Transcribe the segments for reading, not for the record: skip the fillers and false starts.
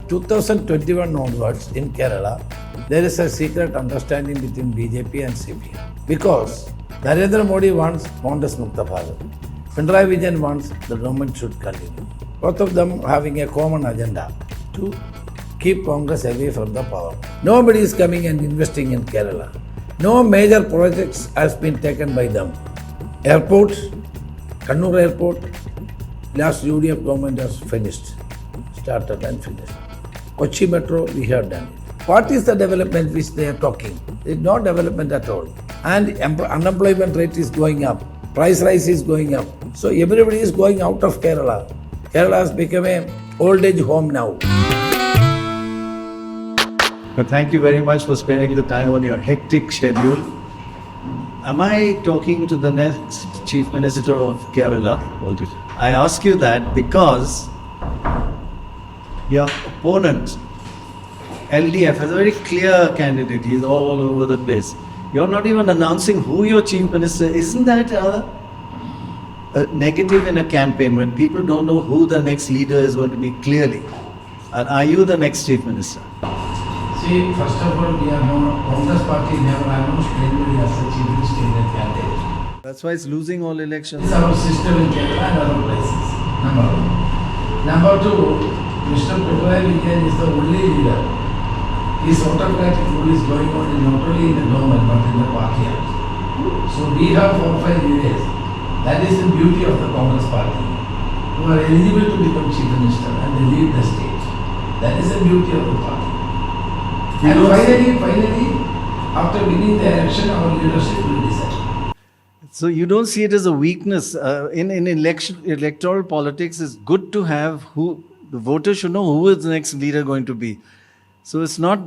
2021 onwards in Kerala, there is a secret understanding between BJP and CPM. Because Narendra Modi wants Congress Mukta Bharat. Pinarayi Vijayan wants the government should continue. Both of them having a common agenda to keep Congress away from the power. Nobody is coming and investing in Kerala. No major projects has been taken by them. Airports, Kannur Airport, last UDF government has finished, started and finished. Kochi Metro, we have done it. What is the development which they are talking? There is no development at all. And unemployment rate is going up. Price rise is going up. So everybody is going out of Kerala. Kerala has become an old age home now. Thank you very much for spending the time on your hectic schedule. Am I talking to the next Chief Minister of Kerala? I ask you that because your opponent, LDF, has a very clear candidate. He's all over the place. You're not even announcing who your Chief Minister is. Isn't that a negative in a campaign when people don't know who the next leader is going to be clearly? And are you the next Chief Minister? See, first of all, we are no Congress party never announced anybody as a Chief Ministerial candidate. That's why it's losing all elections. This is our system in Kerala and other places. Number one. Number two, Mr. Prannoy Roy is the only leader. His autocratic rule is going on not only in the government but in the party also. So we have 4 or 5 leaders. That is the beauty of the Congress party, who are eligible to become Chief Minister and they lead the state. That is the beauty of the party. And finally, after winning the election, our leadership will decide. So you don't see it as a weakness. In electoral politics, it's good to have who the voters should know who is the next leader going to be. So it's not,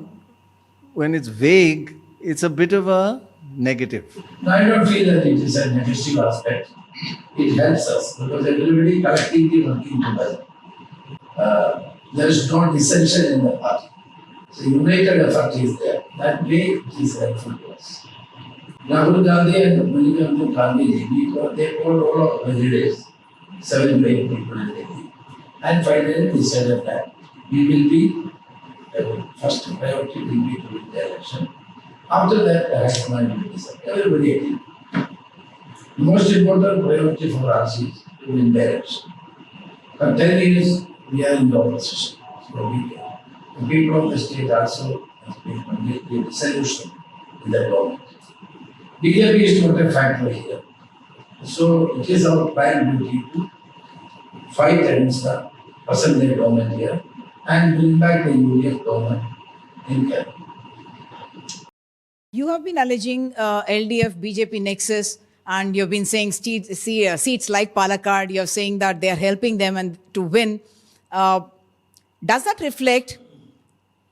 when it's vague, it's a bit of a negative. No, I don't feel that it is a negative aspect. It helps us because everybody collectively working together. There is no dissension in the party. So united effort is there. That way it is helpful to us. Rahul Gandhi and Mallikarjun Gandhi, they called all of the leaders, 7 to 8 people in Delhi. And finally decided that we will be, first priority will be to win the election. After that, the high command will decide. Everybody agreed. The most important priority for us is to win the election. For 10 years, we are in the opposition. So the people of the state also have been completely dissolution in the government. BJP is not a factor here. So it is our prime duty to fight against the present government here and bring back the UDF government in Kerala. You have been alleging LDF, BJP nexus, and you've been saying seats like Palakkad, you're saying that they're helping them and to win. Does that reflect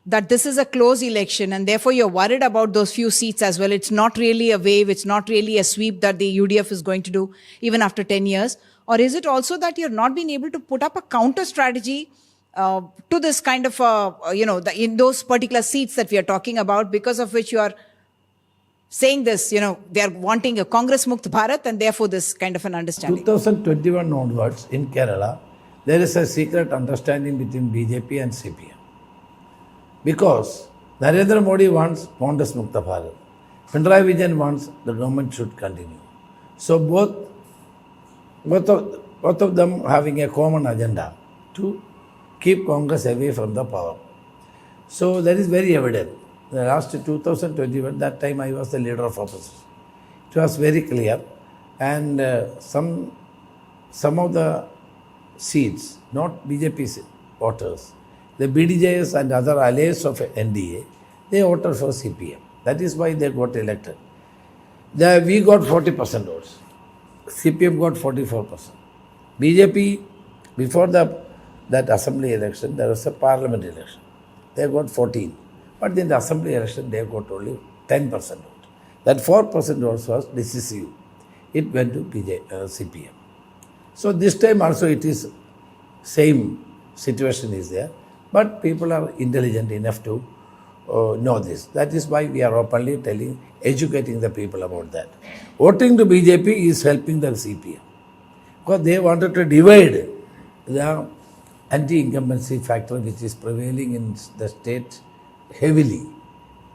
that this is a close election and therefore you're worried about those few seats as well? It's not really a wave, it's not really a sweep that the UDF is going to do even after 10 years. Or is it also that you're not being able to put up a counter strategy to this kind of, in those particular seats that we are talking about, because of which you are saying this, they are wanting a Congress Mukt Bharat and therefore this kind of an understanding? 2021 onwards in Kerala, there is a secret understanding between BJP and CPM. Because Narendra Modi wants Congress Mukta Bharat. Pinarayi Vijayan wants the government should continue. So both of them having a common agenda to keep Congress away from the power. So that is very evident. The last 2021, that time I was the leader of opposition. It was very clear. And some of the seats, not BJP voters, the BDJs and other allies of NDA, they voted for CPM. That is why they got elected. We got 40% votes. CPM got 44%. BJP, before that assembly election, there was a parliamentary election. They got 14. But in the assembly election, they got only 10% vote. That 4% votes was decisive. It went to CPM. So this time also it is same situation is there. But people are intelligent enough to know this. That is why we are openly educating the people about that. Voting to BJP is helping the CPM. Because they wanted to divide the anti-incumbency factor which is prevailing in the state heavily.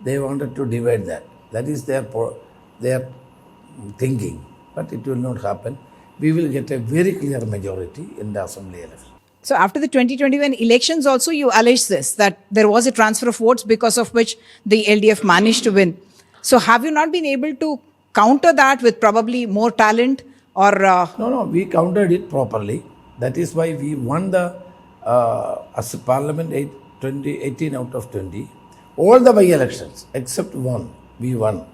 They wanted to divide that. That is their thinking. But it will not happen. We will get a very clear majority in the assembly election. So after the 2021 elections also, you allege this, that there was a transfer of votes because of which the LDF managed to win. So have you not been able to counter that with probably more talent or... No, we countered it properly. That is why we won the as a parliament 18 out of 20. All the by-elections except one, we won.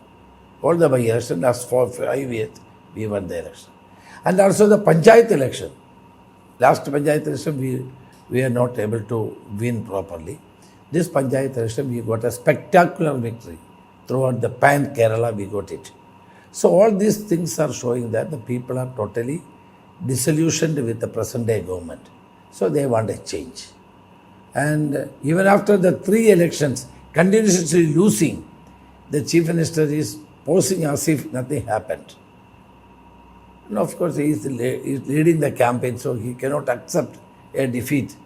All the by-elections, as for 5 years, we won the election. And also the panchayat election. Last panchayat election, we are not able to win properly. This panchayat election, we got a spectacular victory. Throughout the pan Kerala, we got it. So all these things are showing that the people are totally disillusioned with the present day government. So they want a change. And even after the 3 elections, continuously losing, the Chief Minister is posing as if nothing happened. And of course, he is leading the campaign, so he cannot accept a defeat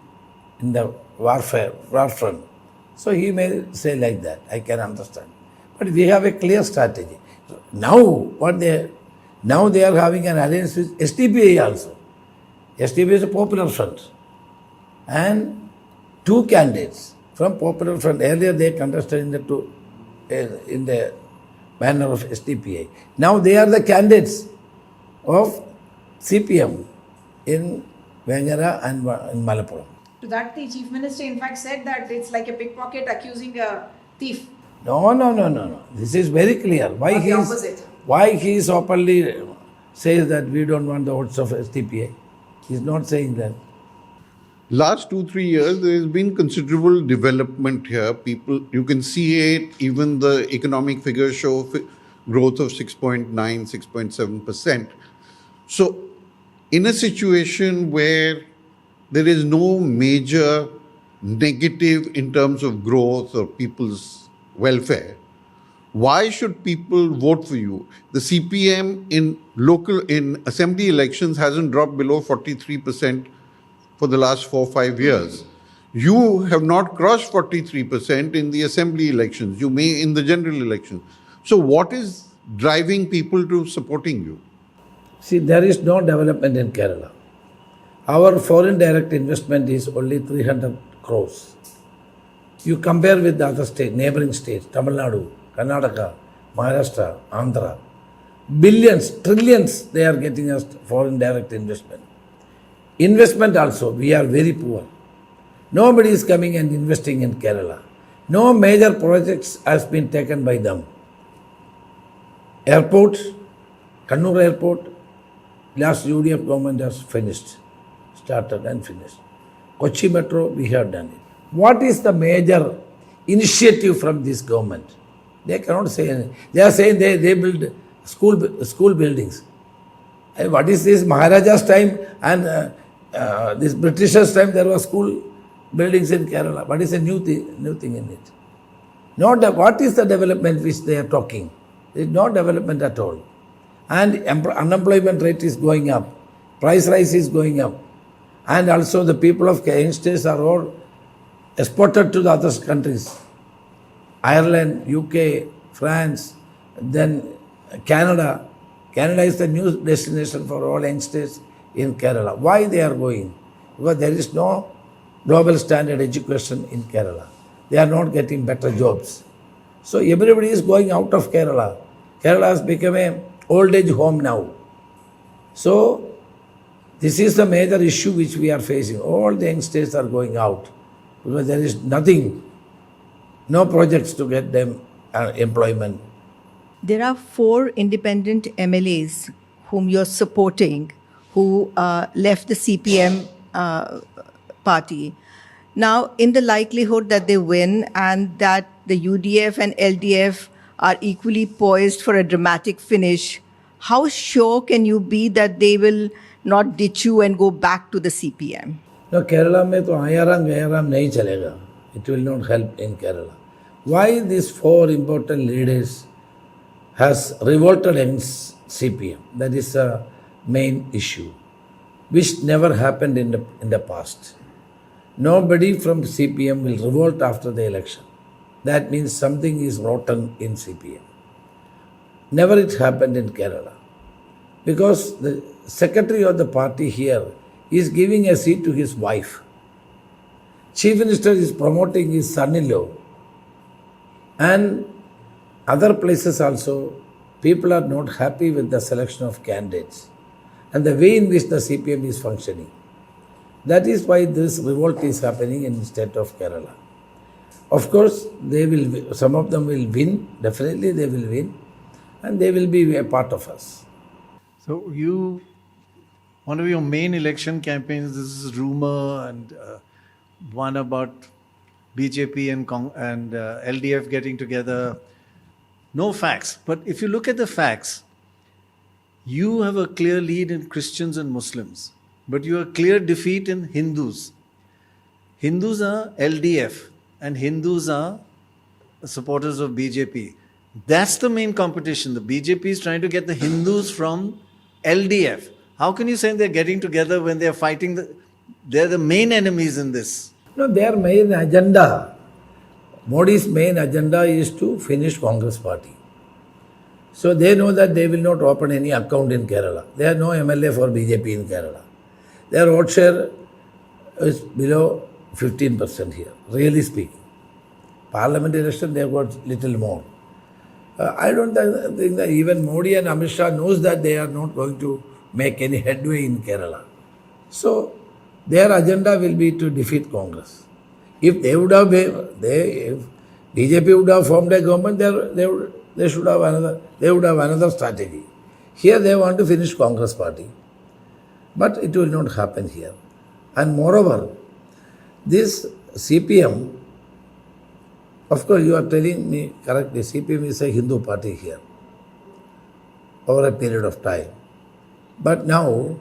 in the war front. So he may say like that, I can understand. But we have a clear strategy. Now they are having an alliance with SDPI also. SDPI is a popular front. And 2 candidates from popular front. Earlier they contested in the banner of SDPI. Now they are the candidates of CPM in Vengara and in Malappuram. To that, the Chief Minister in fact said that it's like a pickpocket accusing a thief. No. This is very clear. Why he is openly says that we don't want the votes of SDPI. He is not saying that. Last 2-3 years, there has been considerable development here. People, you can see it, even the economic figures show growth of 6.9, 6.7%. So, in a situation where there is no major negative in terms of growth or people's welfare, why should people vote for you? The CPM in assembly elections hasn't dropped below 43% for the last 4-5 years. You have not crossed 43% in the assembly elections. You may in the general election. So what is driving people to supporting you? See, there is no development in Kerala. Our foreign direct investment is only 300 crores. You compare with the other states, neighboring states, Tamil Nadu, Karnataka, Maharashtra, Andhra. Billions, trillions they are getting as foreign direct investment. Investment also, we are very poor. Nobody is coming and investing in Kerala. No major projects has been taken by them. Airport, Kannur Airport, last UDF government has started and finished. Kochi Metro, we have done it. What is the major initiative from this government? They cannot say anything. They are saying they build school buildings. What is this? Maharaja's time and this Britishers' time there were school buildings in Kerala. What is a new thing in it? What is the development which they are talking? There is no development at all. And unemployment rate is going up. Price rise is going up. And also the people of youngsters are all exported to the other countries. Ireland, UK, France, then Canada. Canada is the new destination for all youngsters in Kerala. Why they are going? Because there is no global standard education in Kerala. They are not getting better jobs. So everybody is going out of Kerala. Kerala has become an old age home now. So this is the major issue which we are facing. All the youngsters are going out because there is nothing, no projects to get them employment. There are 4 independent MLAs whom you're supporting who left the CPM party. Now, in the likelihood that they win and that the UDF and LDF are equally poised for a dramatic finish, how sure can you be that they will not ditch you and go back to the CPM? No, Kerala mein to ayaram nahi chalega. It will not help in Kerala. Why these 4 important leaders has revolted against CPM? That is the main issue, which never happened in the past. nobody from CPM will revolt after the election. That means something is rotten in CPM. Never it happened in Kerala. Because the secretary of the party here is giving a seat to his wife. Chief Minister is promoting his son-in-law. And other places also, people are not happy with the selection of candidates and the way in which the CPM is functioning. That is why this revolt is happening in the state of Kerala. Of course, some of them will win, definitely they will win, and they will be a part of us. So one of your main election campaigns, this is rumor and one about BJP and LDF getting together. No facts. But if you look at the facts, you have a clear lead in Christians and Muslims, but you have a clear defeat in Hindus. Hindus are LDF and Hindus are supporters of BJP. That's the main competition. The BJP is trying to get the Hindus from LDF. How can you say they're getting together when they're fighting? They're the main enemies in this. No, their main agenda, Modi's main agenda is to finish Congress party. So they know that they will not open any account in Kerala. There are no MLA for BJP in Kerala. Their vote share is below 15% here, really speaking. Parliamentary election, they have got little more. I don't think that even Modi and Amit Shah knows that they are not going to make any headway in Kerala. So their agenda will be to defeat Congress. If they would have if BJP would have formed a government, they should have another strategy. Here they want to finish Congress party. But it will not happen here. And moreover, this CPM, of course you are telling me correctly, CPM is a Hindu party here over a period of time. But now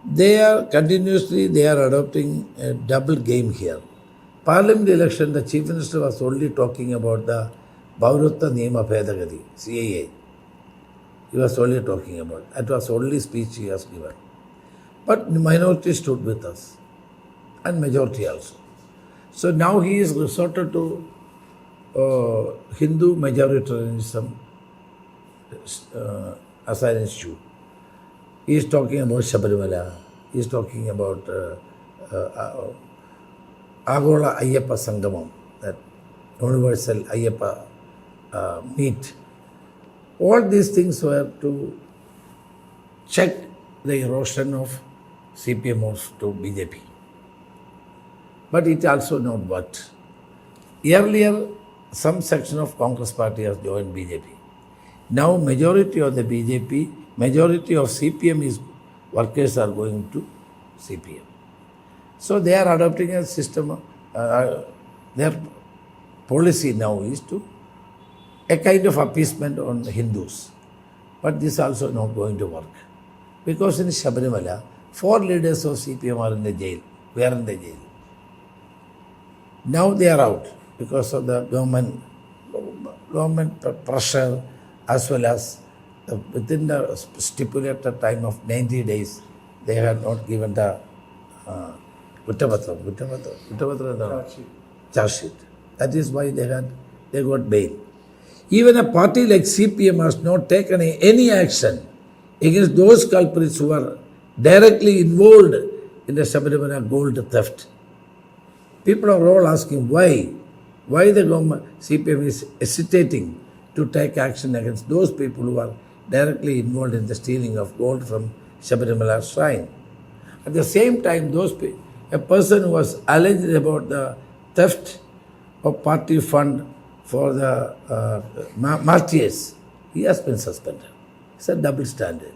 they are adopting a double game here. Parliament election, the Chief Minister was only talking about the Bhauratta Niyama Bhedagati, CAA. He was only talking about it. That was only speech he has given. But the minority stood with us and majority also. So now he is resorted to Hindu majoritarianism as an issue. He is talking about Sabarimala. He is talking about Agola Ayyappa Sangamam, that universal Ayyappa meet. All these things were to check the erosion of CPM to BJP. But it also not worked. Earlier, some section of Congress party has joined BJP. Now, majority of the BJP, majority of CPM workers are going to CPM. So they are adopting a system, their policy now is to a kind of appeasement on Hindus. But this also not going to work. Because in Sabarimala, 4 leaders of CPM are in the jail. We are in the jail. Now they are out because of the government pressure, as well as within the stipulated time of 90 days, they have not given the charge sheet. That is why they got bail. Even a party like CPM has not taken any action against those culprits who are directly involved in the Sabarimala gold theft. People are all asking why the government, CPM is hesitating to take action against those people who are directly involved in the stealing of gold from Sabarimala shrine. At the same time, a person who was alleged about the theft of party fund for the martyrs, he has been suspended. It's a double standard.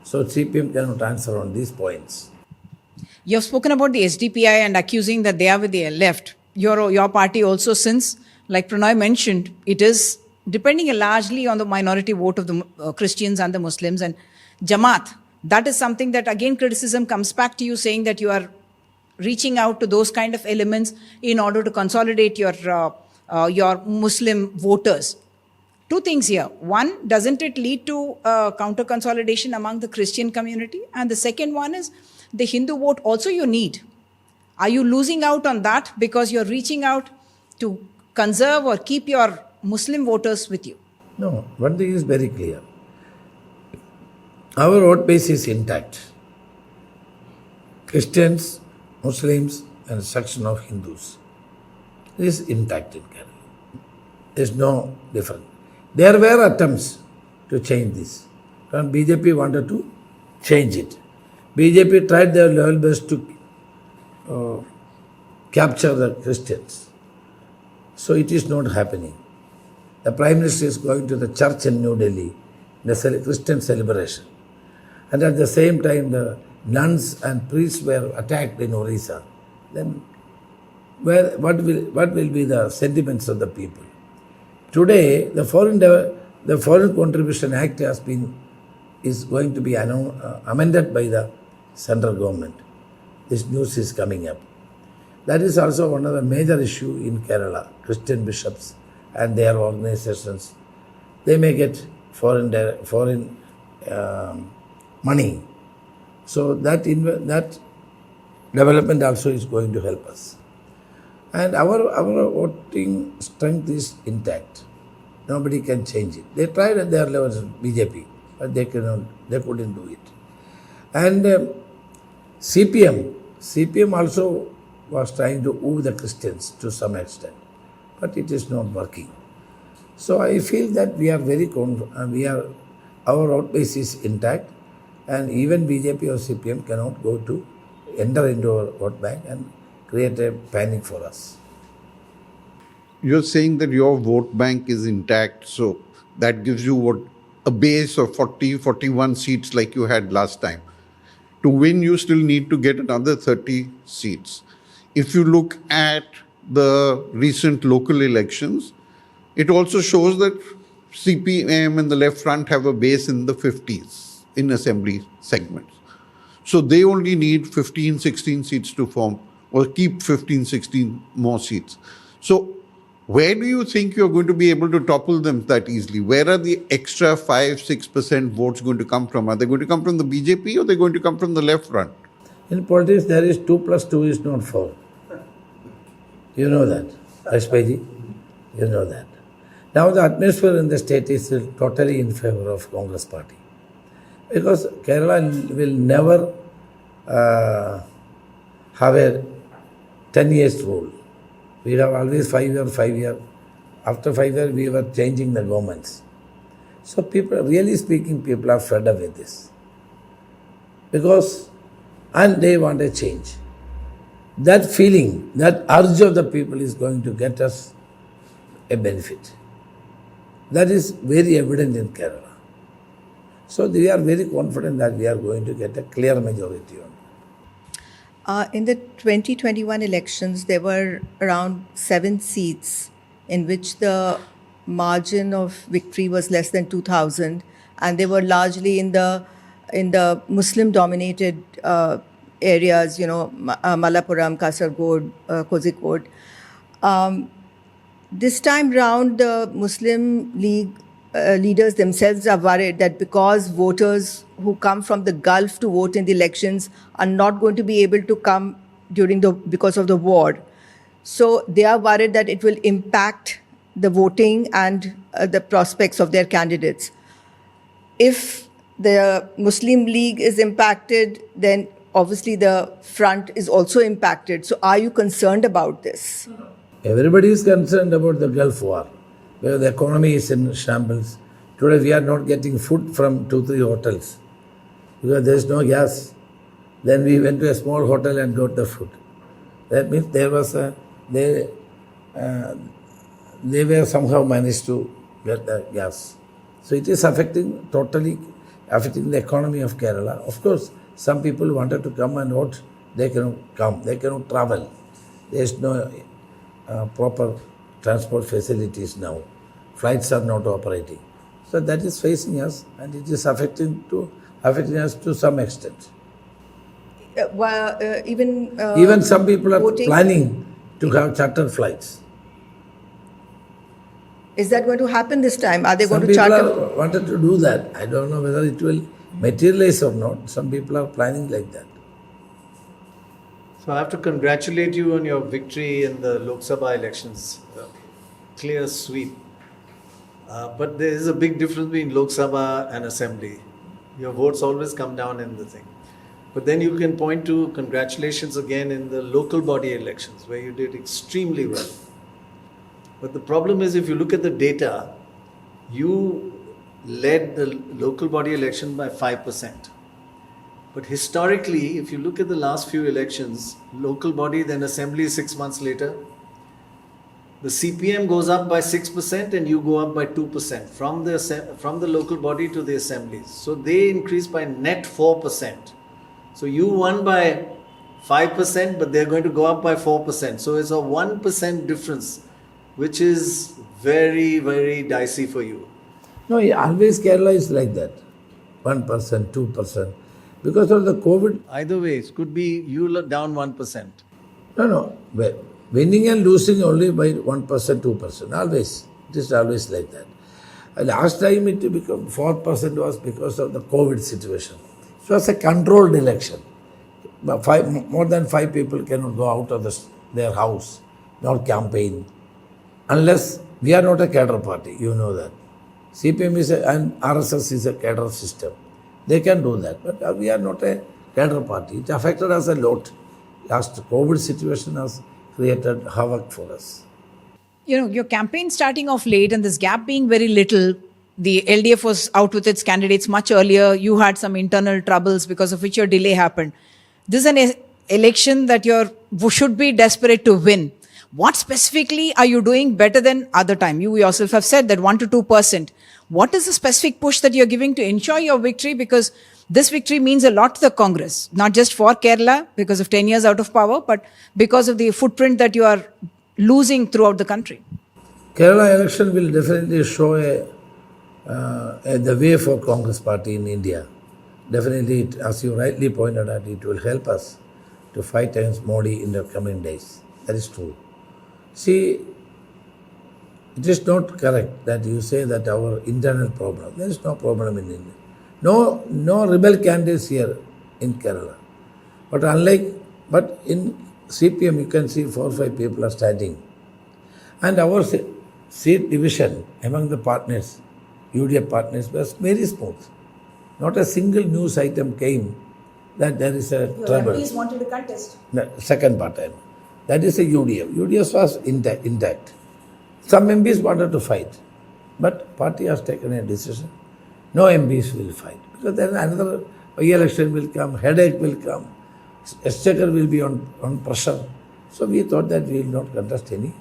So CPM cannot answer on these points. You have spoken about the SDPI and accusing that they are with the left. Your party also, since, like Prannoy mentioned, it is depending largely on the minority vote of the Christians and the Muslims. And Jamaat, that is something that again criticism comes back to you, saying that you are reaching out to those kind of elements in order to consolidate your Muslim voters. Two things here. One, doesn't it lead to counter consolidation among the Christian community? And the second one is the Hindu vote also you need. Are you losing out on that because you're reaching out to conserve or keep your Muslim voters with you? No, one thing is very clear. Our vote base is intact. Christians, Muslims, and a section of Hindus is intact in Kerala. There is no difference. There were attempts to change this. And BJP wanted to change it. BJP tried their level best to capture the Christians. So it is not happening. The Prime Minister is going to the church in New Delhi, the Christian celebration. And at the same time, the nuns and priests were attacked in Orissa. Then what will be the sentiments of the people? Today, the Foreign Contribution Act is going to be amended by the central government. This news is coming up. That is also one of the major issues in Kerala. Christian bishops and their organizations, they may get foreign money. So that development also is going to help us. And our voting strength is intact. Nobody can change it. They tried at their levels, BJP, but they couldn't do it. And CPM also was trying to woo the Christians to some extent, but it is not working. So I feel that we are our vote base is intact, and even BJP or CPM cannot enter into our vote bank and create a panic for us. You're saying that your vote bank is intact, so that gives you a base of 40, 41 seats like you had last time. To win, you still need to get another 30 seats. If you look at the recent local elections, it also shows that CPM and the left front have a base in the 50s in assembly segments. So they only need 15, 16 seats to form or keep 15, 16 more seats. So where do you think you're going to be able to topple them that easily? Where are the extra 5-6% votes going to come from? Are they going to come from the BJP or are they going to come from the left front? In politics, there is 2 plus 2 is not 4. You know that, Bajpai ji? You know that. Now the atmosphere in the state is totally in favor of Congress party. Because Kerala will never have a 10 years rule. We have always 5 year. After 5 years, we were changing the governments. So really speaking, people are fed up with this. And they want a change. That feeling, that urge of the people is going to get us a benefit. That is very evident in Kerala. So we are very confident that we are going to get a clear majority on it. In the 2021 elections, there were around 7 seats in which the margin of victory was less than 2,000, and they were largely in the Muslim-dominated areas, Malappuram, Kasaragod, Kozhikode. This time round, the Muslim League leaders themselves are worried that because voters who come from the Gulf to vote in the elections are not going to be able to come because of the war. So they are worried that it will impact the voting and the prospects of their candidates. If the Muslim League is impacted, then obviously the front is also impacted. So are you concerned about this? Everybody is concerned about the Gulf War, where the economy is in shambles. Today we are not getting food from 2-3 hotels because there is no gas. Then we went to a small hotel and got the food. That means they were somehow managed to get the gas. So it is totally affecting the economy of Kerala. Of course, some people wanted to come and vote. They cannot come. They cannot travel. There is no proper transport facilities now. Flights are not operating. So that is facing us, and it is affecting us to some extent. Even some people are voting, planning to have chartered flights. Is that going to happen this time? Are they Some going to people charter? wanted to do that. I don't know whether it will materialize or not. Some people are planning like that. So I have to congratulate you on your victory in the Lok Sabha elections. Clear sweep. But there is a big difference between Lok Sabha and Assembly. Your votes always come down in the thing. But then you can point to congratulations again in the local body elections where you did extremely well. But the problem is if you look at the data, you led the local body election by 5%. But historically, if you look at the last few elections, local body, then assembly 6 months later, the CPM goes up by 6% and you go up by 2% from the local body to the assemblies. So they increase by net 4%. So you won by 5%, but they're going to go up by 4%. So it's a 1% difference, which is very, very dicey for you. No, always Kerala is like that. 1%, 2%. Because of the COVID. Either way, it could be you down 1%. No. Winning and losing only by 1%, 2%. Always. It is always like that. Last time it became 4% was because of the COVID situation. It was a controlled election. More than 5 people cannot go out of their house, not campaign. Unless we are not a cadre party, you know that. CPM is and RSS is a cadre system. They can do that. But we are not a cadre party. It affected us a lot. Last COVID situation has created havoc for us. You know, your campaign starting off late and this gap being very little, the LDF was out with its candidates much earlier. You had some internal troubles because of which your delay happened. This is an election that you should be desperate to win. What specifically are you doing better than other time? You yourself have said that 1 to 2%. What is the specific push that you're giving to ensure your victory? Because this victory means a lot to the Congress, not just for Kerala because of 10 years out of power, but because of the footprint that you are losing throughout the country. Kerala election will definitely show the way for Congress party in India. Definitely, as you rightly pointed out, it will help us to fight against Modi in the coming days. That is true. See, it is not correct that you say that our internal problem. There is no problem in India. No rebel candidates here in Kerala. But in CPM you can see 4 or 5 people are standing. And our seat division among the partners, UDF partners, was very smooth. Not a single news item came that there is a trouble. MPs wanted to contest. No, second part time. That is a UDF. UDF was intact. Some MPs wanted to fight. But party has taken a decision. No MPs will fight. Because then another by-election will come, headache will come, exchequer will be on pressure. So we thought that we will not contest any.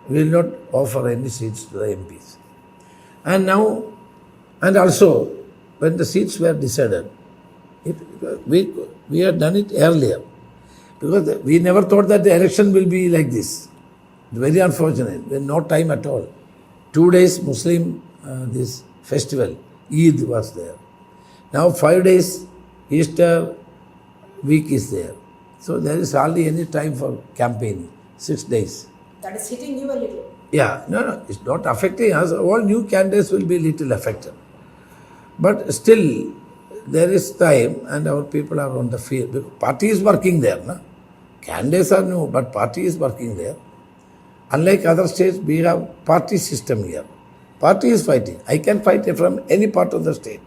We will not offer any seats to the MPs. And also, when the seats were decided, we had done it earlier. Because we never thought that the election will be like this. Very unfortunate. We had no time at all. 2 days Muslim, this festival, Eid was there. Now 5 days Easter week is there. So there is hardly any time for campaigning. 6 days. That is hitting you a little. Yeah, no, it's not affecting us. All new candidates will be little affected. But still, there is time and our people are on the field. Because party is working there. No? Candidates are new, but party is working there. Unlike other states, we have party system here. Party is fighting. I can fight from any part of the state.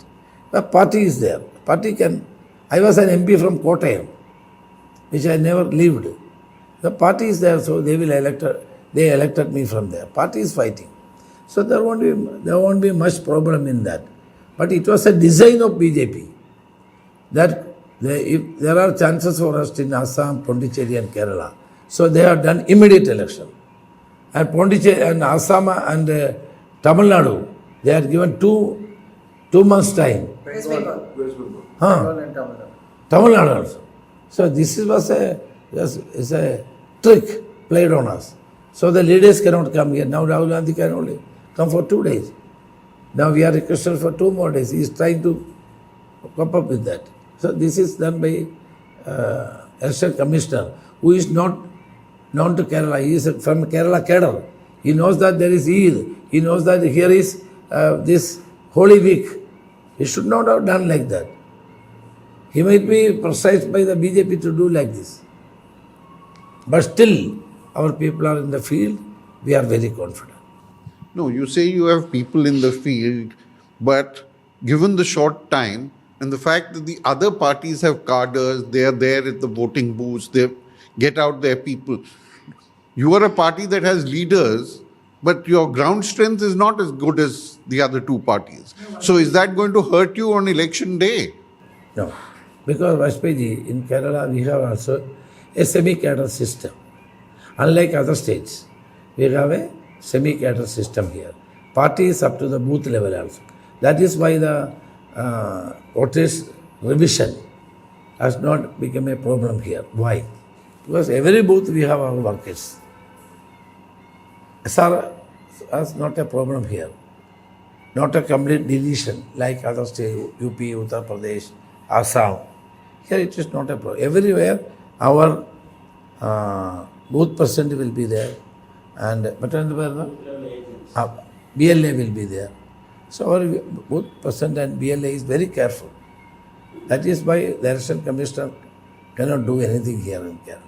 But party is there. Party can. I was an MP from Kottayam, which I never lived. The party is there, so they elected me from there. Party is fighting. So there won't be much problem in that. But it was a design of BJP that if there are chances for us in Assam, Pondicherry and Kerala. So they have done immediate election. And Pondicherry and Assam and Tamil Nadu, they are given two months' time. West Bengal. Tamil Nadu also. So this was a trick played on us. So the leaders cannot come here. Now Rahul Gandhi can only come for 2 days. Now we are requested for 2 more days. He is trying to come up with that. So this is done by Election Commissioner, who is not known to Kerala. He is from Kerala cadre. He knows that there is Eid. He knows that here is this Holy Week. He should not have done like that. He might be pressurized by the BJP to do like this. But still, our people are in the field. We are very confident. No, you say you have people in the field, but given the short time and the fact that the other parties have cadres, they are there at the voting booths, they get out their people. You are a party that has leaders, but your ground strength is not as good as the other two parties. So is that going to hurt you on election day? No, because Bajpai, in Kerala, we have also a semi-cadre system. Unlike other states, we have a semi-cadre system here. Party is up to the booth level also. That is why the voters revision has not become a problem here. Why? Because every booth we have our workers. SR is not a problem here. Not a complete deletion like other states, UP, Uttar Pradesh, Assam. Here it is not a problem. Everywhere our booth percent will be there and BLA will be there. So our booth percent and BLA is very careful. That is why the election commissioner cannot do anything here in Kerala.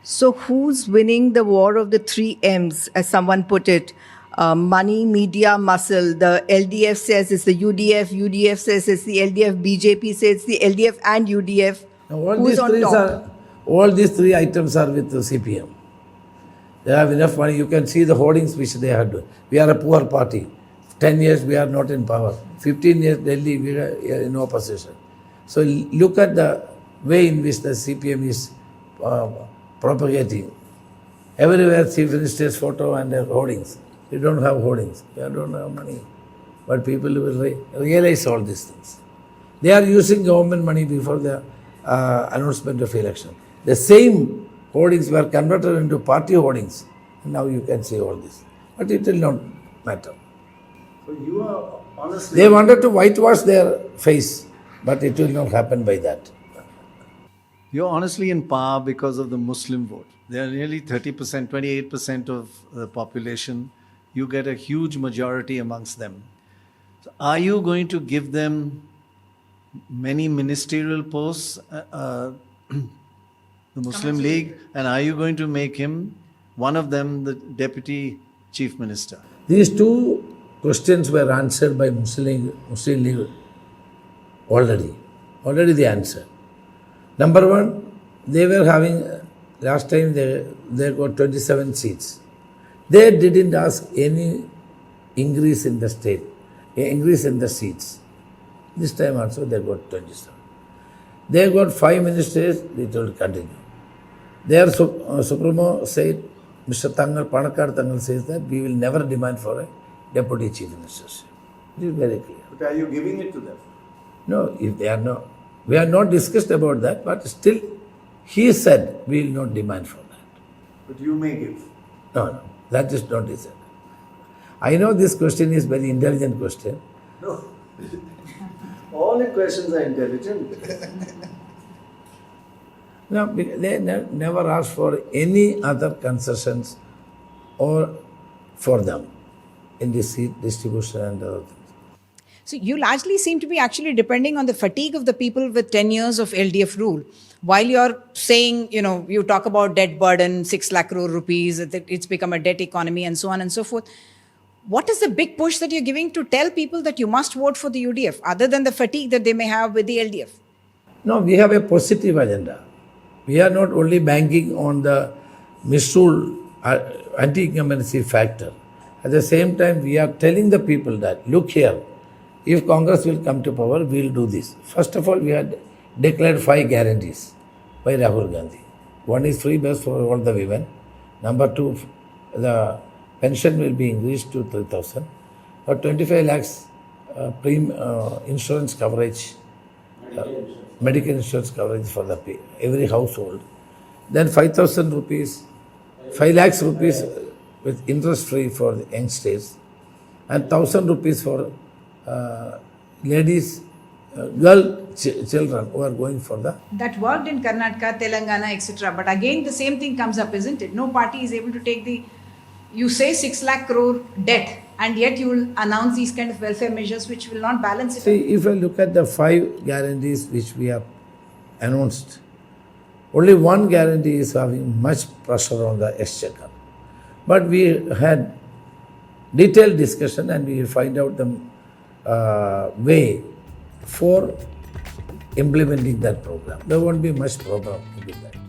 So, who's winning the war of the three M's, as someone put it? Money, media, muscle. The LDF says it's the UDF, UDF says it's the LDF, BJP says it's the LDF and UDF. Now, Who's on top? all these three items are with the CPM. They have enough money. You can see the hoardings which they had. We are a poor party. 10 years we are not in power. 15 years Delhi we are in opposition. So look at the way in which the CPM is propagating. Everywhere Chief Minister's photo and their hoardings. We don't have hoardings. We don't have money. But people will realize all these things. They are using government money before the announcement of election. The same hoardings were converted into party hoardings. Now you can see all this. But it will not matter. So you are honestly... They wanted to whitewash their face, but it will not happen by that. You're honestly in power because of the Muslim vote. They are nearly 30%, 28% of the population. You get a huge majority amongst them. So are you going to give them many ministerial posts, the Muslim League, and are you going to make him, one of them, the Deputy Chief Minister? These two questions were answered by Muslim League already. Already they answered. Number one, they were having, last time they got 27 seats. They didn't ask any increase in the state, increase in the seats. This time also they got 27. They got 5 ministers, they told continue. Their Supremo said, Mr. Tangal, Panakar Tangal says that we will never demand for a Deputy Chief Ministership. It is very clear. But are you giving it to them? No, if they are not, we are not discussed about that, but still he said we will not demand for that. But you may give. No, that is not decided. I know this question is very intelligent question. No. All the questions are intelligent. No, they never asked for any other concessions or for them in the seat distribution and other things. So you largely seem to be actually depending on the fatigue of the people with 10 years of LDF rule. While you're saying, you talk about debt burden, 6 lakh crore rupees, it's become a debt economy and so on and so forth. What is the big push that you're giving to tell people that you must vote for the UDF, other than the fatigue that they may have with the LDF? No, we have a positive agenda. We are not only banking on the misrule anti-incumbency factor. At the same time, we are telling the people that, look here, if Congress will come to power, we will do this. First of all, we had declared 5 guarantees by Rahul Gandhi. One is free bus for all the women. Number 2, the pension will be increased to 3,000. Or 25 lakhs insurance coverage, medical insurance coverage for every household. Then 5,000 rupees, 5 lakhs rupees with interest free for the youngsters, and 1,000 rupees for ladies, children who are going for the... That worked in Karnataka, Telangana, etc. But again, the same thing comes up, isn't it? No party is able to take you say 6 lakh crore debt, and yet you will announce these kind of welfare measures which will not balance it. See, if I look at the 5 guarantees which we have announced, Only one guarantee is having much pressure on the exchequer. But we had detailed discussion and we will find out the way for implementing that program. There won't be much problem with that.